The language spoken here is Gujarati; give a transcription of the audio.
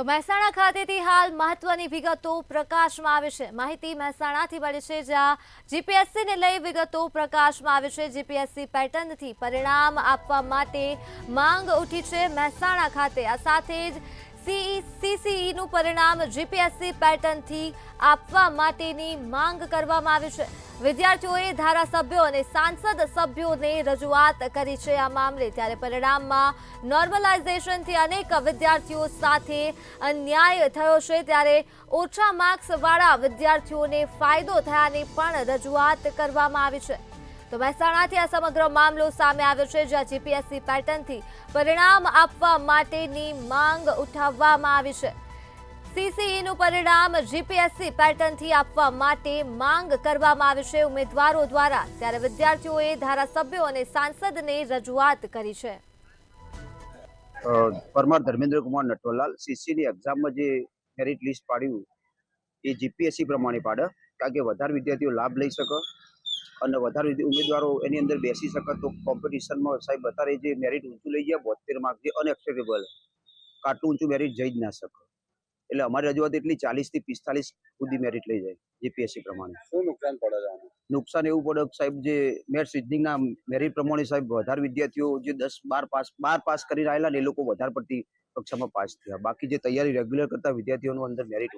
તો મહેસાણા ખાતેથી હાલ મહત્વની વિગતો પ્રકાશમાં આવે છે। માહિતી મહેસાણાથી મળી છે, જ્યાં જીપીએસસીને લઈ વિગતો પ્રકાશમાં આવે છે। જીપીએસસી પેટર્નથી પરિણામ આપવા માટે માંગ ઉઠી છે મહેસાણા ખાતે। આ સાથે જ સીસીઈનું પરિણામ જીપીએસસી પેટર્નથી આપવા માટેની માંગ કરવામાં આવી છે। વિદ્યાર્થીઓએ ધારાસભ્યો અને સાંસદ સભ્યોને રજૂઆત કરી છે આ મામલે। ત્યારે પરિણામમાં નોર્મલાઇઝેશનથી અનેક વિદ્યાર્થીઓ સાથે અન્યાય થયો છે, ત્યારે ઓછા માર્ક્સવાળા વિદ્યાર્થીઓને ફાયદો થયાની પણ રજૂઆત કરવામાં આવી છે। તો મહેસાણાથી આ સમગ્ર મામલો સામે આવ્યો છે, જ્યાં જીપીએસસી પેટર્નથી પરિણામ આપવા માટેની માંગ ઉઠાવવામાં આવી છે। સીસીઈનું પરિણામ જીપીએસસી પેટર્નથી આપવા માટે માંગ કરવામાં આવી છે ઉમેદવારો દ્વારા। ત્યારે વિદ્યાર્થીઓએ ધારાસભ્યો અને સાંસદને રજૂઆત કરી છે। પરમાર ધર્મેન્દ્ર કુમાર નટવરલાલ સીસીની એક્ઝામમાં જે મેરિટ લિસ્ટ પાડ્યું એ જીપીએસસી પ્રમાણે પાડે, કારણ કે વધારે વિદ્યાર્થીઓ લાભ લઈ શકે અને વધારે ઉમેદવારો એની અંદર બેસી શકે। તો કોમ્પિટિશનમાં સાહેબ અત્યારે જે મેરિટ ઊંચું લઈ ગયા 72 માર્ક જે અનએક્સેપ્ટેબલ, આટલું ઊંચું મેરિટ જઈ જ ના શકે। એટલે અમારી રજૂઆત એટલી 40 થી 45 સુધી મેરિટ લઈ જાય જીપીએસસી પ્રમાણે। શું નુકસાન પડે છે? નુકસાન એવું પડે સાહેબ, જે મેથ્સ રીઝનિંગના મેરિટ પ્રમાણે સાહેબ વધારે વિદ્યાર્થીઓ જે 10-12 પાસ કરીને આવેલા ને એ લોકો વધારે પડતી કક્ષામાં પાસ થયા। બાકી જે તૈયારી રેગ્યુલર કરતા વિદ્યાર્થીઓનું અંદર મેરિટ